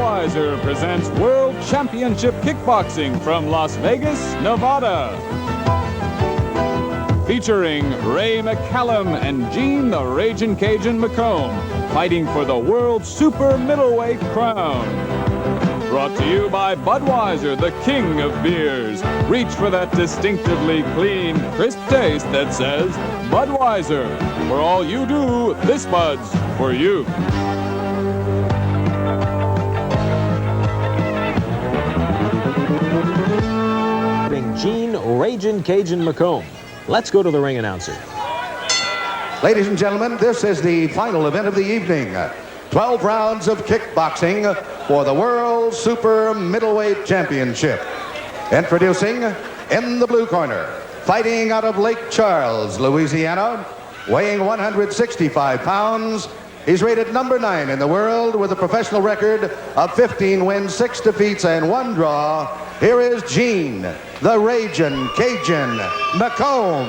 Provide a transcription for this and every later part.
Budweiser presents World Championship Kickboxing from Las Vegas, Nevada. Featuring Ray McCallum and Gene the Ragin' Cajun McComb, fighting for the world super middleweight crown. Brought to you by Budweiser, the king of beers. Reach for that distinctively clean, crisp taste that says Budweiser. For all you do, this Bud's for you. Gene Ragin' Cajun McComb. Let's go to the ring announcer. Ladies and gentlemen, this is the final event of the evening. 12 rounds of kickboxing for the World Super Middleweight Championship. Introducing, in the blue corner, fighting out of Lake Charles, Louisiana, weighing 165 pounds. He's rated number 9 in the world with a professional record of 15 wins, 6 defeats, and 1 draw. Here is Gene, the Ragin' Cajun McComb.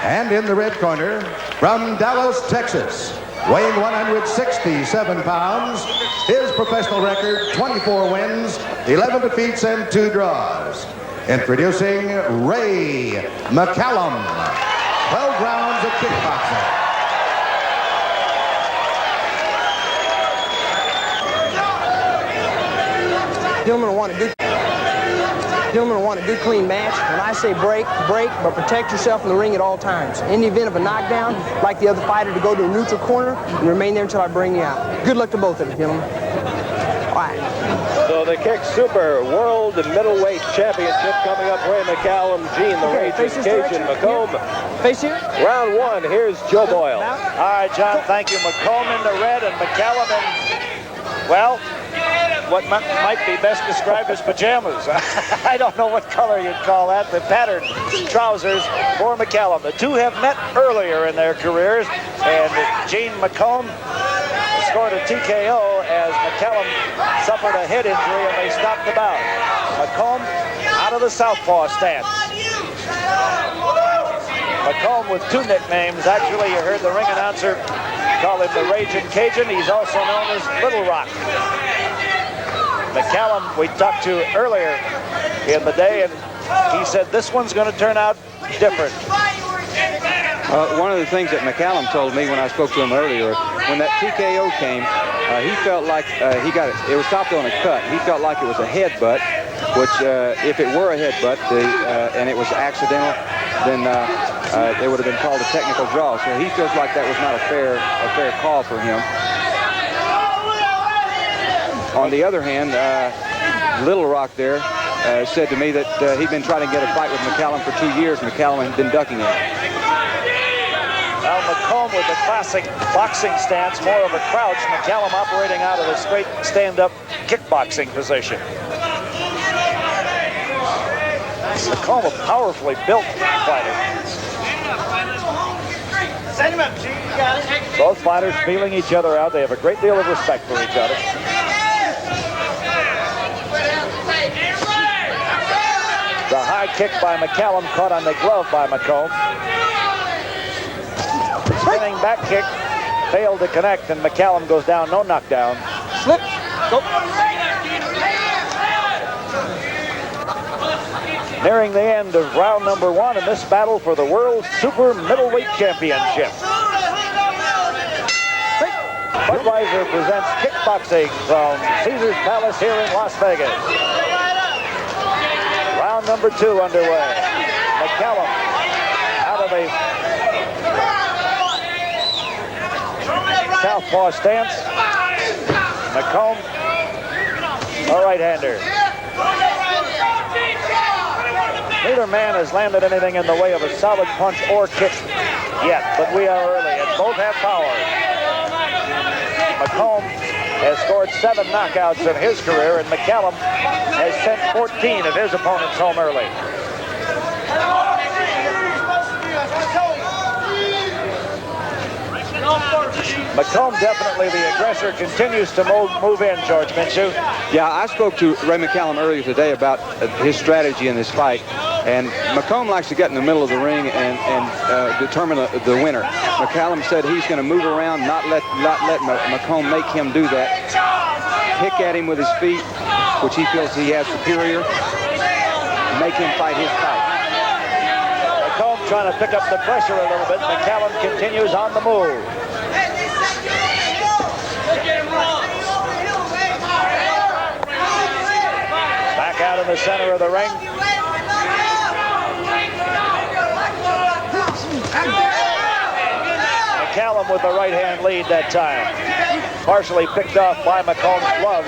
And in the red corner, from Dallas, Texas, weighing 167 pounds, his professional record, 24 wins, 11 defeats, and 2 draws. Introducing Ray McCallum. 12 rounds of kickboxing. Gentlemen want a good clean match. When I say break, break, but protect yourself in the ring at all times. In the event of a knockdown, I'd like the other fighter to go to a neutral corner and remain there until I bring you out. Good luck to both of you, gentlemen. All right. So the Kick Super World Middleweight Championship coming up. Ray McCallum, Gene the Ragin' Cajun McComb. Face here. Round 1, here's Joe Boyle. All right, John, thank you. McComb in the red and McCallum in, well, what might be best described as pajamas. I don't know what color you'd call that. The patterned trousers for McCallum. The two have met earlier in their careers, and Gene McComb scored a TKO as McCallum suffered a head injury and they stopped the bout. McComb out of the southpaw stance. McComb with 2 nicknames. Actually, you heard the ring announcer call him the Ragin' Cajun. He's also known as Little Rock. McCallum we talked to earlier in the day, and he said this one's going to turn out different. One of the things that McCallum told me when I spoke to him earlier, when that TKO came, he felt like it was stopped on a cut. He felt like it was a headbutt, which if it were a headbutt and it was accidental, then it would have been called a technical draw. So he feels like that was not a fair call for him. On the other hand, Little Rock there said to me that he'd been trying to get a fight with McCallum for 2 years. McCallum had been ducking him. Now McComb with the classic boxing stance, more of a crouch. McCallum operating out of a straight stand-up kickboxing position. McComb, a powerfully built fighter. Send him up, Gene. You got it. Both fighters feeling each other out. They have a great deal of respect for each other. The high kick by McCallum caught on the glove by McComb. Spinning back kick failed to connect, and McCallum goes down, no knockdown. Slip. Go. Nearing the end of round number 1 in this battle for the World Super Middleweight Championship. Budweiser presents kickboxing from Caesars Palace here in Las Vegas. Round number 2 underway. McCallum out of a southpaw stance. McComb, a right-hander. Neither man has landed anything in the way of a solid punch or kick yet, but we are early and both have power. McComb has scored 7 knockouts in his career, and McCallum has sent 14 of his opponents home early. McComb, definitely the aggressor, continues to move in, George Minshew. Yeah, I spoke to Ray McCallum earlier today about his strategy in this fight, And McComb likes to get in the middle of the ring and determine the winner. McCallum said he's going to move around, not let McComb make him do that. Pick at him with his feet, which he feels he has superior. Make him fight his fight. McComb trying to pick up the pressure a little bit. McCallum continues on the move. Back out in the center of the ring. McCallum with the right hand lead that time. Partially picked off by McComb's glove.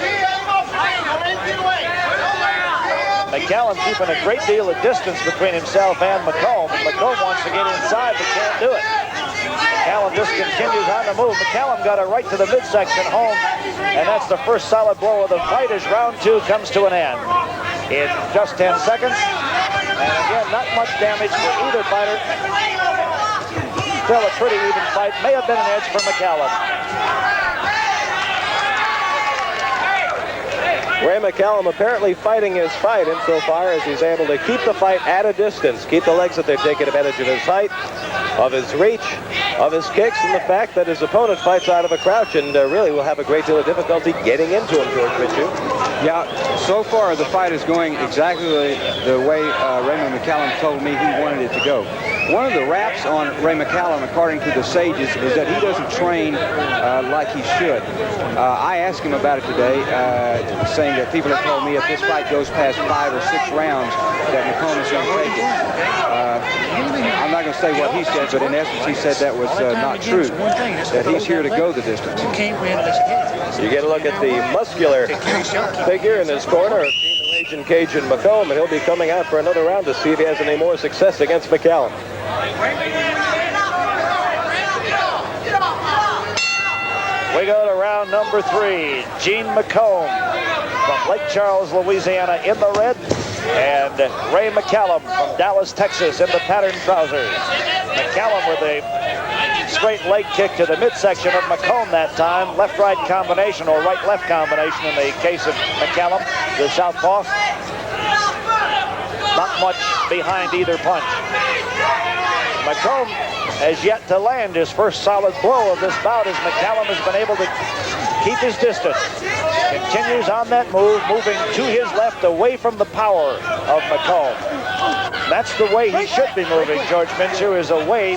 McCallum keeping a great deal of distance between himself and McComb. McComb wants to get inside but can't do it. McCallum just continues on the move. McCallum got it right to the midsection home, and that's the first solid blow of the fight as round 2 comes to an end in just 10 seconds. And again, not much damage for either fighter. Still a pretty even fight. May have been an edge for McCallum. Ray McCallum apparently fighting his fight insofar as he's able to keep the fight at a distance, keep the legs that they're taking advantage of his height, of his reach, of his kicks, and the fact that his opponent fights out of a crouch and really will have a great deal of difficulty getting into him, George Mitchell. Yeah, so far the fight is going exactly the way Raymond McCallum told me he wanted it to go. One of the raps on Ray McCallum, according to the sages, is that he doesn't train like he should. I asked him about it today, saying that people have told me if this fight goes past 5 or 6 rounds, that McComb is going to take it. I'm not going to say what he said, but in essence, he said that was not true, that he's here to go the distance. You get a look at the muscular figure in his corner of the Raging Cajun McComb, and he'll be coming out for another round to see if he has any more success against McCallum. We go to round number 3. Gene McComb from Lake Charles, Louisiana in the red, and Ray McCallum from Dallas, Texas in the patterned trousers. McCallum with a straight leg kick to the midsection of McComb that time. Left-right combination, or right-left combination in the case of McCallum, the southpaw. Not much behind either punch. McComb has yet to land his first solid blow of this bout as McCallum has been able to keep his distance. Continues on that move, moving to his left away from the power of McComb. That's the way he should be moving, George Minshew, is away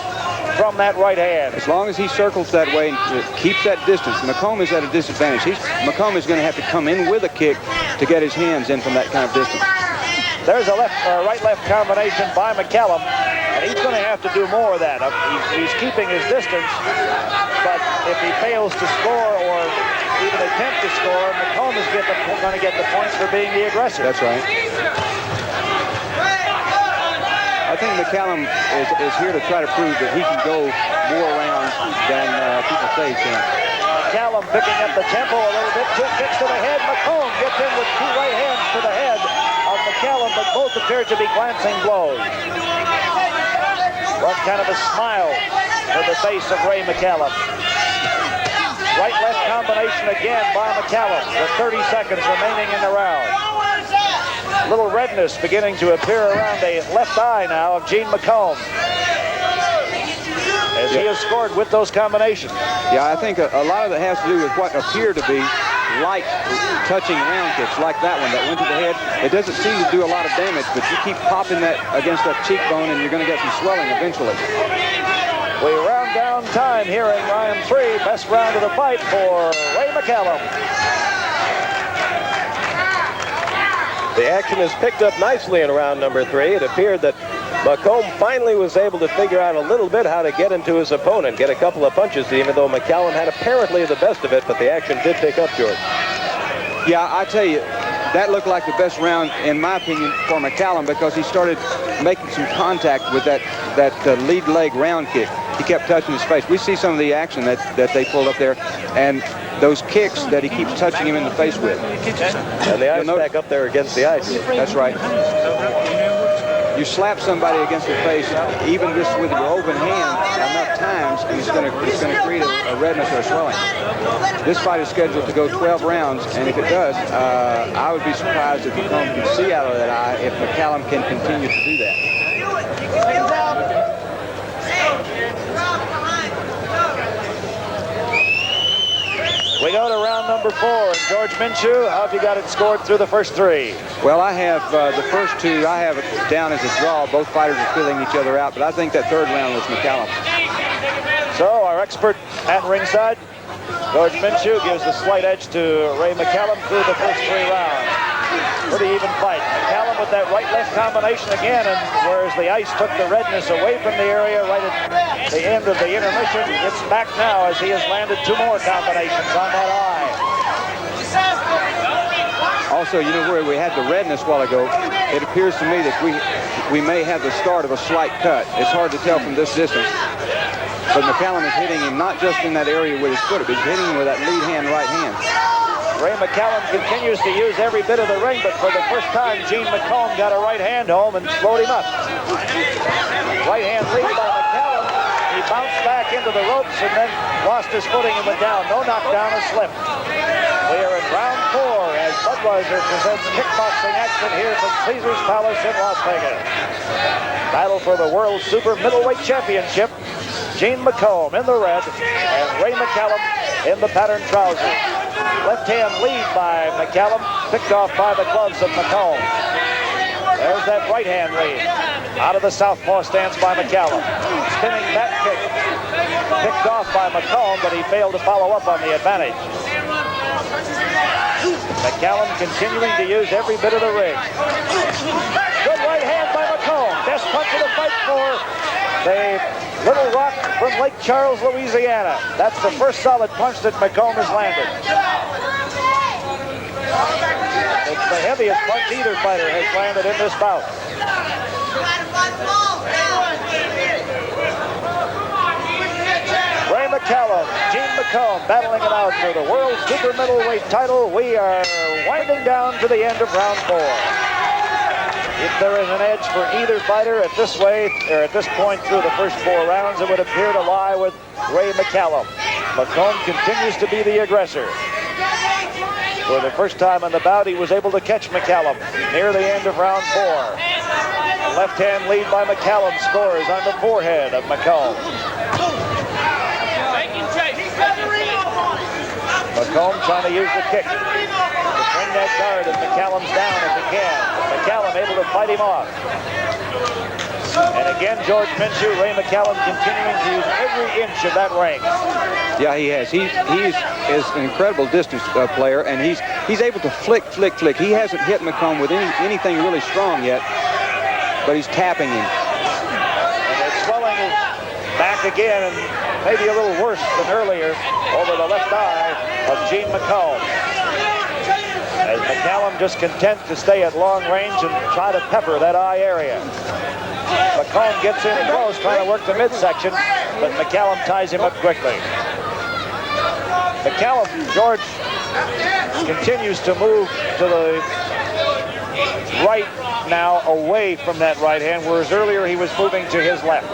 from that right hand. As long as he circles that way and keeps that distance, McComb is at a disadvantage. McComb is going to have to come in with a kick to get his hands in from that kind of distance. There's a right-left combination by McCallum, and he's going to have to do more of that. He's keeping his distance, but if he fails to score or even attempt to score, McComb is going to get the points for being the aggressor. That's right. I think McCallum is here to try to prove that he can go more rounds than people say he can. McCallum picking up the tempo a little bit. 2 kicks to the head. McComb gets in with 2 right hands to the head of McCallum, but both appear to be glancing blows. One kind of a smile to the face of Ray McCallum. Right-left combination again by McCallum with 30 seconds remaining in the round. Little redness beginning to appear around a left eye now of Gene McComb, as he has scored with those combinations. Yeah, I think a lot of it has to do with what appear to be light touching round kicks, like that one that went to the head. It doesn't seem to do a lot of damage, but you keep popping that against that cheekbone and you're going to get some swelling eventually. We round down time here in round 3. Best round of the fight for Ray McCallum. The action is picked up nicely in round number 3. It appeared that McComb finally was able to figure out a little bit how to get into his opponent, get a couple of punches, even though McCallum had apparently the best of it, but the action did pick up, George. Yeah, I tell you, that looked like the best round, in my opinion, for McCallum, because he started making some contact with that lead leg round kick. He kept touching his face. We see some of the action that they pulled up there, and those kicks that he keeps touching him in the face with. And the eyes back up there against the eyes. That's right. You slap somebody against the face, even just with your open hand, enough times, and it's going to create a redness or a swelling. This fight is scheduled to go 12 rounds, and if it does, I would be surprised if McComb can see out of that eye if McCallum can continue to do that. We go to round number 4. And George Minshew, how have you got it scored through the first 3? Well, I have the first 2, I have it down as a draw. Both fighters are filling each other out, but I think that third round was McCallum. So our expert at ringside, George Minshew, gives the slight edge to Ray McCallum through the first 3 rounds. Pretty even fight. McCallum with that right-left combination again, and whereas the ice took the redness away from the area right at the end of the intermission, it's back now as he has landed 2 more combinations on that eye. Also, you know where we had the redness a while ago, it appears to me that we may have the start of a slight cut. It's hard to tell from this distance. But McCallum is hitting him not just in that area with his foot, but he's hitting him with that lead hand, right hand. Ray McCallum continues to use every bit of the ring, but for the first time, Gene McComb got a right hand home and slowed him up. Right hand lead by McCallum. He bounced back into the ropes and then lost his footing and went down. No knockdown, a slip. We are in round 4 as Budweiser presents kickboxing action here from Caesars Palace in Las Vegas. Battle for the World Super Middleweight Championship. Gene McComb in the red and Ray McCallum in the patterned trousers. Left hand lead by McCallum, picked off by the gloves of McComb. There's that right hand lead. Out of the southpaw stance by McCallum. Spinning back kick. Picked off by McComb, but he failed to follow up on the advantage. McCallum continuing to use every bit of the ring. Good right hand by McComb. Best punch of the fight for the Little Rock from Lake Charles, Louisiana. That's the first solid punch that McComb has landed. It's the heaviest punch either fighter has landed in this bout. Ray McCallum, Gene McComb battling it out for the World Super Middleweight title. We are winding down to the end of round 4. If there is an edge for either fighter at this point through the first 4 rounds, it would appear to lie with Ray McCallum. McComb continues to be the aggressor. For the first time in the bout, he was able to catch McCallum near the end of round 4. Left hand lead by McCallum scores on the forehead of McComb. McComb trying to use the kick to bring that guard as McCallum's down if he can. McCallum able to fight him off. And again, George Minshew, Ray McCallum continuing to use every inch of that ring. Yeah, he has. He is an incredible distance player, and he's able to flick. He hasn't hit McComb with anything really strong yet, but he's tapping him. And the swelling is back again, and maybe a little worse than earlier over the left eye of Gene McComb. As McCallum just content to stay at long range and try to pepper that eye area. McComb gets in close, trying to work the midsection, but McCallum ties him up quickly. McCallum, George, continues to move to the right now, away from that right hand, whereas earlier he was moving to his left.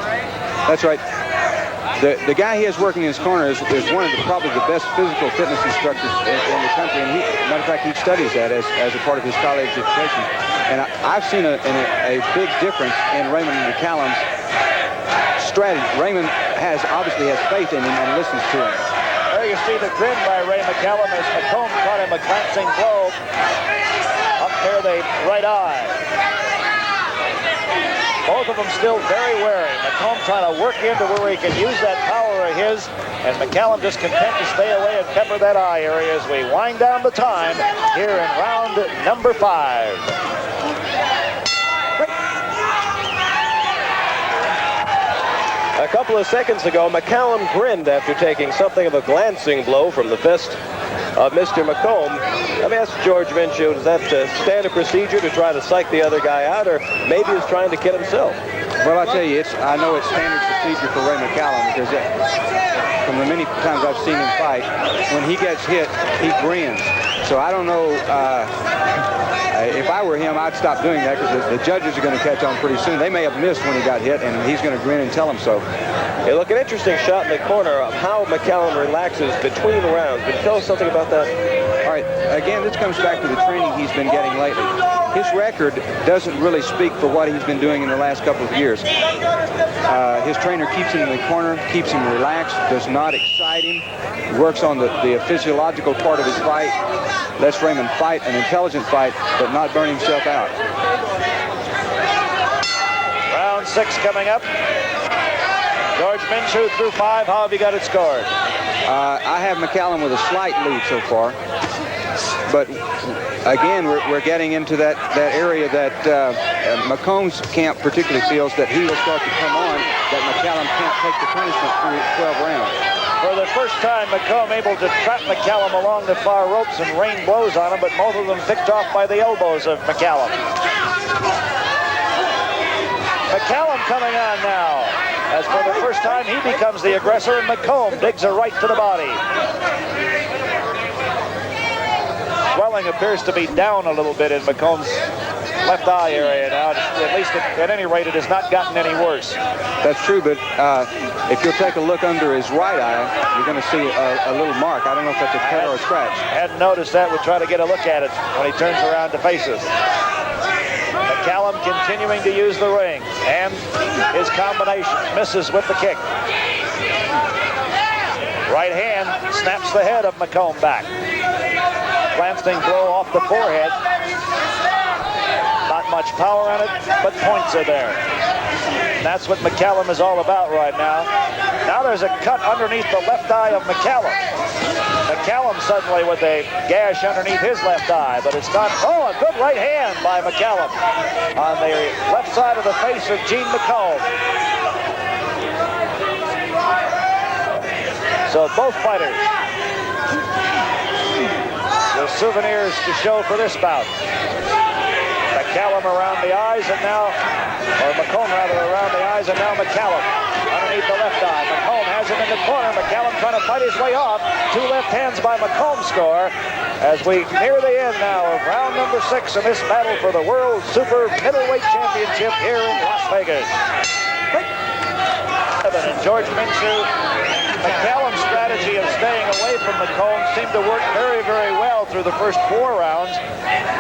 That's right. The guy he has working in his corner is one of probably the best physical fitness instructors in the country, and matter of fact, he studies that as a part of his college education. And I've seen a big difference in Raymond McCallum's strategy. Raymond obviously has faith in him and listens to him. There you see the grin by Ray McCallum as McComb caught him a glancing blow up near the right eye. Both of them still very wary. McComb trying to work into where he can use that power of his, and McCallum just content to stay away and pepper that eye area as we wind down the time here in round number 5. A couple of seconds ago, McCallum grinned after taking something of a glancing blow from the fist of Mr. McComb. Let me ask George Minshew, is that standard procedure to try to psych the other guy out, or maybe he's trying to kid himself? Well, I tell you, I know it's standard procedure for Ray McCallum because from the many times I've seen him fight, when he gets hit, he grins. So I don't know. If I were him, I'd stop doing that because the judges are going to catch on pretty soon. They may have missed when he got hit, and he's going to grin and tell them so. Hey, look, an interesting shot in the corner of how McCallum relaxes between rounds. But tell us something about that. All right, again, this comes back to the training he's been getting lately. His record doesn't really speak for what he's been doing in the last couple of years. His trainer keeps him in the corner, keeps him relaxed, does not excite him, works on the physiological part of his fight, lets Raymond fight an intelligent fight, but not burn himself out. Round 6 coming up. George Minshew through 5. How have you got it scored? I have McCallum with a slight lead so far, but again, we're getting into that area that McComb's camp particularly feels that he will start to come on, that McCallum can't take the punishment through 12 rounds. For the first time, McComb able to trap McCallum along the far ropes and rain blows on him, but both of them picked off by the elbows of McCallum. McCallum coming on now, as for the first time he becomes the aggressor, and McComb digs a right to the body. Swelling appears to be down a little bit in McComb's left eye area now. At least at any rate, it has not gotten any worse. That's true, but if you'll take a look under his right eye, you're going to see a little mark. I don't know if that's a cut or a scratch. Hadn't noticed that. We'll try to get a look at it when he turns around to face us. McCallum continuing to use the ring, and his combination misses with the kick. Right hand snaps the head of McComb back. Glancing blow off the forehead. Not much power on it, but points are there. And that's what McCallum is all about right now. Now there's a cut underneath the left eye of McCallum. McCallum suddenly with a gash underneath his left eye, but it's not. Oh, a good right hand by McCallum on the left side of the face of Gene McComb. So both fighters with souvenirs to show for this bout. McCallum around the eyes, and now, or McComb rather, around the eyes, and now McCallum underneath the left eye. McComb has him in the corner. McCallum trying to fight his way off. 2 left hands by McComb score as we near the end now of round number 6 in this battle for the World Super Middleweight Championship here in Las Vegas. And George Minshew, McCallum's strategy of staying away from McComb seemed to work very, very well through the first 4 rounds.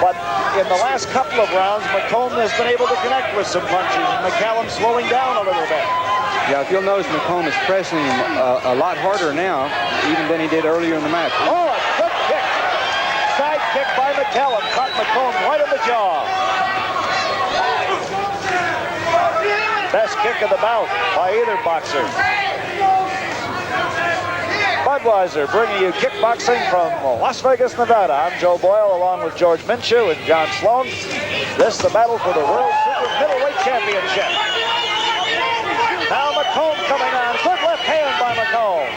But in the last couple of rounds, McComb has been able to connect with some punches, and McCallum slowing down a little bit. Yeah, if you'll notice, McComb is pressing him a lot harder now, even than he did earlier in the match. Oh, a good kick. Side kick by McCallum. Caught McComb right in the jaw. Best kick of the bout by either boxer. Budweiser bringing you kickboxing from Las Vegas, Nevada. I'm Joe Boyle along with George Minshew and John Sloan. This is the battle for the World Super Middleweight Championship. Now McComb coming on. Good left hand by McComb.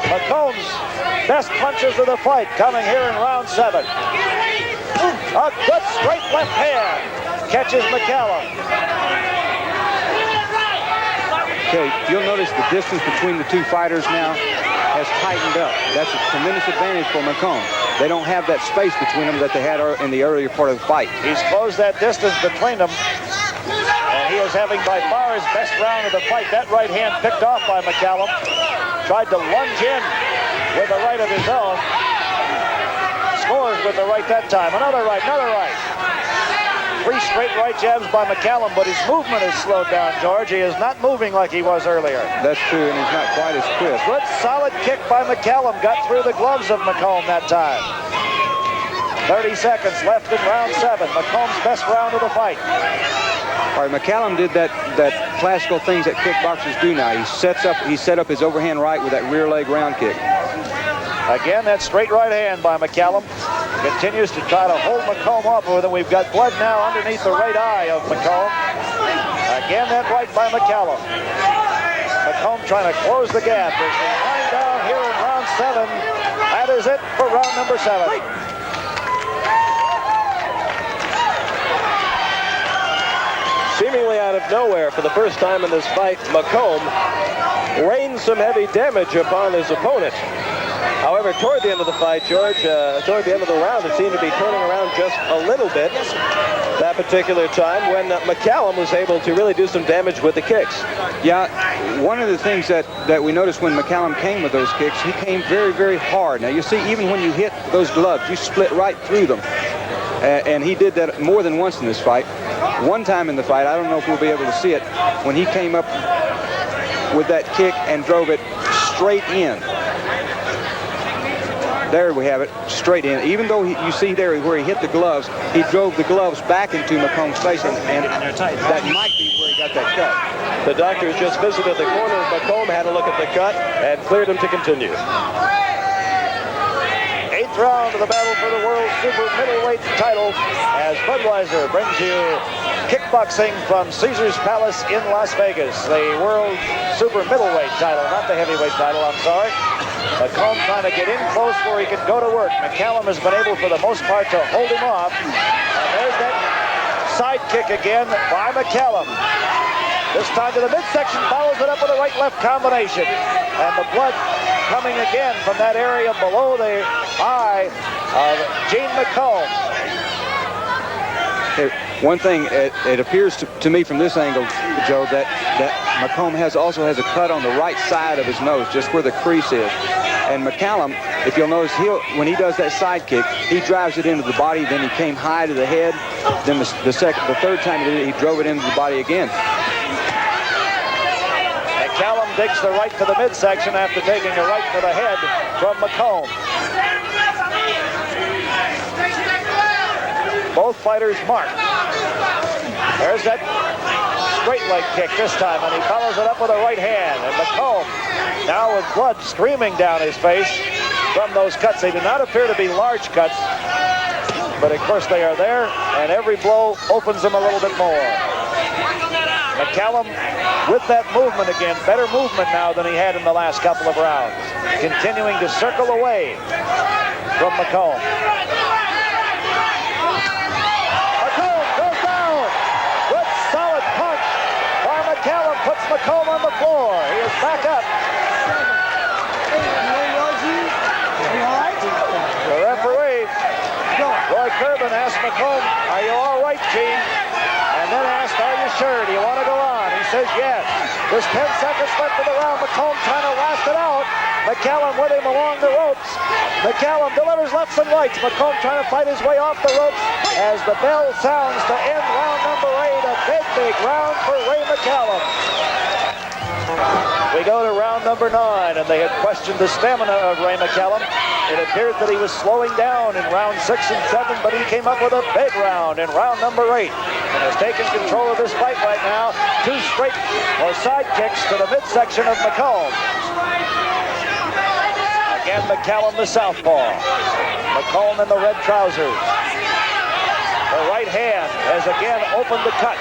McComb's best punches of the fight coming here in round 7. A good straight left hand catches McCallum. Okay, you'll notice the distance between the two fighters now has tightened up. That's a tremendous advantage for McComb. They don't have that space between them that they had in the earlier part of the fight. He's closed that distance between them, and he is having by far his best round of the fight. That right hand picked off by McCallum. Tried to lunge in with a right of his own. Scores with the right that time. Another right, another right. 3 straight right jabs by McCallum, but his movement has slowed down, George. He is not moving like he was earlier. That's true, and he's not quite as crisp. Good solid kick by McCallum. Got through the gloves of McComb that time. 30 seconds left in round 7. McComb's best round of the fight. All right, McCallum did that classical things that kickboxers do now. He set up his overhand right with that rear leg round kick. Again, that straight right hand by McCallum. Continues to try to hold McComb up with him. We've got blood now underneath the right eye of McComb. Again, that right by McCallum. McComb trying to close the gap. As we wind down here in round 7. That is it for round number 7. seemingly out of nowhere for the first time in this fight, McComb rained some heavy damage upon his opponent. However, toward the end of the fight, George, toward the end of the round, it seemed to be turning around just a little bit that particular time when McCallum was able to really do some damage with the kicks. Yeah, one of the things that we noticed when McCallum came with those kicks, he came very, very hard. Now, you see, even when you hit those gloves, you split right through them. And he did that more than once in this fight. One time in the fight, I don't know if we'll be able to see it, when he came up with that kick and drove it straight in. There we have it, straight in. Even though you see there where he hit the gloves, he drove the gloves back into McComb's face, and that might be where he got that cut. The doctors just visited the corner of McComb, had a look at the cut, and cleared him to continue. 8th round of the battle for the world super middleweight title as Budweiser brings you kickboxing from Caesar's Palace in Las Vegas. The world super middleweight title, not the heavyweight title, I'm sorry. McComb trying to get in close where he can go to work. McCallum has been able for the most part to hold him off. And there's that side kick again by McCallum. This time to the midsection, follows it up with a right-left combination. And the blood coming again from that area below the eye of Gene McComb. One thing, it appears to me from this angle, Joe, that McComb also has a cut on the right side of his nose, just where the crease is. And McCallum, if you'll notice, when he does that side kick, he drives it into the body, then he came high to the head. Then the third time he did it, he drove it into the body again. McCallum digs the right to the midsection after taking a right to the head from McComb. Both fighters mark. There's that straight leg kick this time, and he follows it up with a right hand. And McComb, now with blood streaming down his face from those cuts. They do not appear to be large cuts, but of course they are there, and every blow opens them a little bit more. McCallum with that movement again, better movement now than he had in the last couple of rounds. Continuing to circle away from McComb. McCallum puts McComb on the floor. He is back up. The referee, Roy Curbin, asked McComb, "Are you all right, Gene?" And then asked, "Are you sure? Do you want to go on?" He says, "Yes." There's 10 seconds left in the round. McComb trying to last it out. McCallum with him along the ropes. McCallum delivers lefts and rights. McComb trying to fight his way off the ropes as the bell sounds to end round number 8. A big round for Ray McCallum. We go to round number 9, and they had questioned the stamina of Ray McCallum. It appeared that he was slowing down in round 6 and 7, but he came up with a big round in round number 8 and has taken control of this fight right now. 2 straight or side kicks to the midsection of McComb. Again, McCallum the southpaw. McComb in the red trousers. The right hand has again opened the cut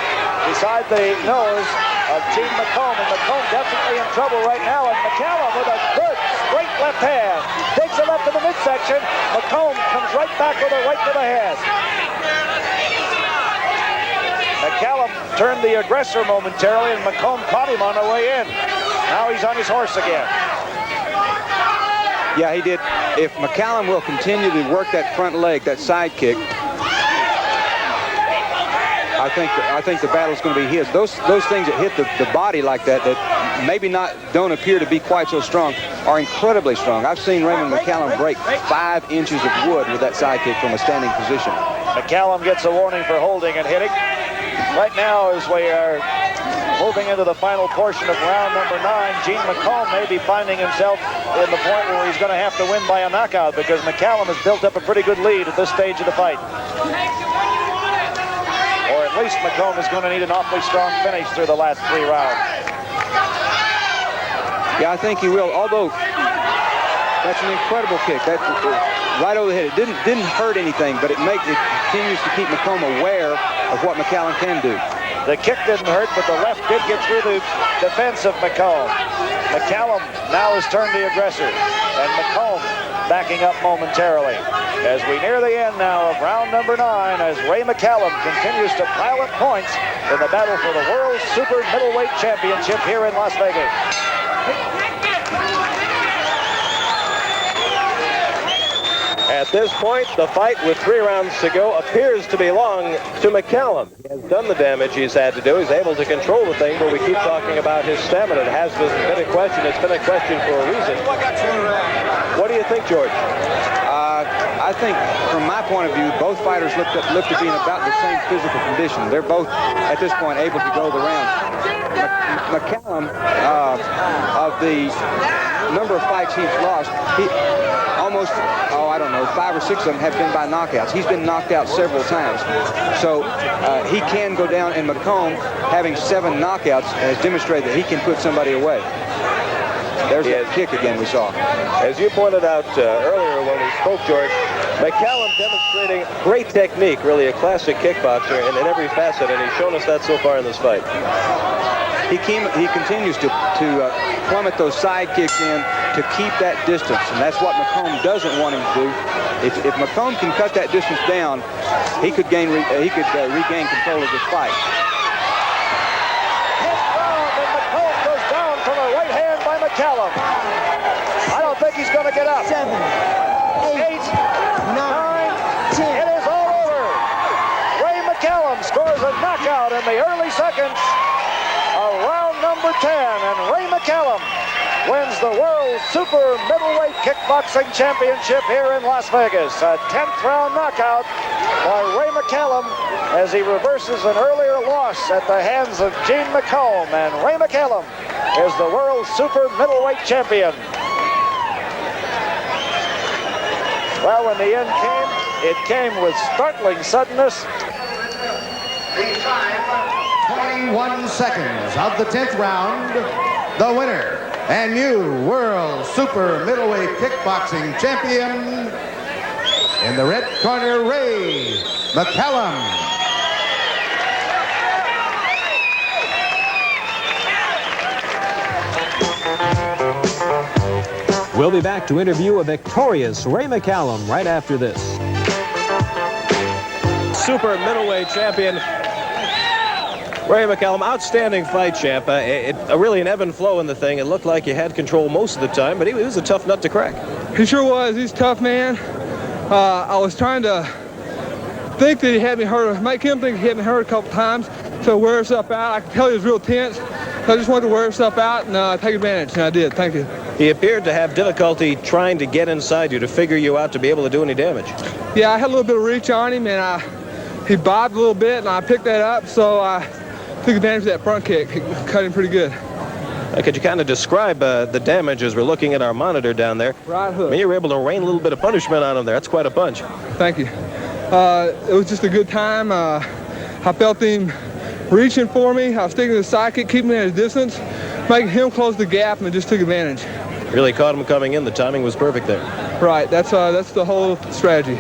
beside the nose of Gene McComb, and McComb definitely in trouble right now, and McCallum with a good straight left hand digs it up to the midsection. McComb comes right back with a right to the head. McCallum turned the aggressor momentarily, and McComb caught him on the way in. Now he's on his horse again. Yeah, he did. If McCallum will continue to work that front leg, that side kick, I think the battle's going to be his. Those things that hit the body like that maybe don't appear to be quite so strong are incredibly strong. I've seen Raymond McCallum break 5 inches of wood with that side kick from a standing position. McCallum gets a warning for holding and hitting. Right now, as we are moving into the final portion of round number 9, Gene McComb may be finding himself in the point where he's going to have to win by a knockout, because McCallum has built up a pretty good lead at this stage of the fight. Or at least McComb is going to need an awfully strong finish through the last 3 rounds. Yeah, I think he will, although that's an incredible kick. That right over the head. It didn't hurt anything, but it continues to keep McComb aware of what McCallum can do. The kick didn't hurt, but the left did get through the defense of McComb. McCallum now has turned the aggressor, and McComb backing up momentarily. As we near the end now of round number 9, as Ray McCallum continues to pile up points in the battle for the World Super Middleweight Championship here in Las Vegas. At this point, the fight with 3 rounds to go appears to belong to McCallum. He has done the damage he's had to do. He's able to control the thing, but we keep talking about his stamina. It has been a question. It's been a question for a reason. What do you think, George? I think, from my point of view, both fighters look to be in about the same physical condition. They're both, at this point, able to go the rounds. McCallum, of the number of fights he's lost, he almost, I don't know, 5 or 6 of them have been by knockouts. He's been knocked out several times. So he can go down, and McComb, having 7 knockouts, has demonstrated that he can put somebody away. There's that kick again we saw. As you pointed out earlier when we spoke, George, McCallum demonstrating great technique, really a classic kickboxer in every facet, and he's shown us that so far in this fight. He continues to plummet those side kicks in to keep that distance, and that's what McComb doesn't want him to do. If McComb can cut that distance down, he could regain control of this fight. McCallum. I don't think he's going to get up. 7, 8, 9, 10. It is all over. Ray McCallum scores a knockout in the early seconds of round number 10, and Ray McCallum wins the World Super Middleweight Kickboxing Championship here in Las Vegas. A 10th round knockout by Ray McCallum as he reverses an earlier loss at the hands of Gene McComb, and Ray McCallum is the World Super Middleweight Champion. Well, when the end came, it came with startling suddenness. 21 seconds of the 10th round, the winner and new World Super Middleweight Kickboxing Champion, in the red corner, Ray McCallum. We'll be back to interview a victorious Ray McCallum right after this. Super middleweight champion Ray McCallum, outstanding fight, champ. Really an ebb and flow in the thing. It looked like you had control most of the time, but he was a tough nut to crack. He sure was. He's a tough man. I was trying to think that he had me hurt, make him think he had me hurt a couple times, so wear stuff out. I could tell he was real tense, so I just wanted to wear stuff out and take advantage, and I did. Thank you. He appeared to have difficulty trying to get inside you, to figure you out, to be able to do any damage. Yeah, I had a little bit of reach on him, and he bobbed a little bit, and I picked that up, so I took advantage of that front kick. It cut him pretty good. Could you kind of describe the damage as we're looking at our monitor down there? Right hook. I mean, you were able to rain a little bit of punishment on him there. That's quite a punch. Thank you. It was just a good time. I felt him reaching for me. I was sticking to the side kick, keeping him at a distance, making him close the gap, and just took advantage. Really caught him coming in. The timing was perfect there. Right. That's the whole strategy.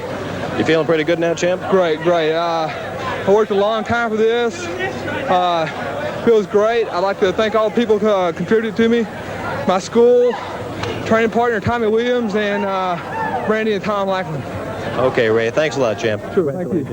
You feeling pretty good now, champ? Great, great. I worked a long time for this. Feels great. I'd like to thank all the people who contributed to me, my school, training partner Tommy Williams, and Brandy and Tom Lackland. Okay, Ray. Thanks a lot, champ. Sure. Thank you.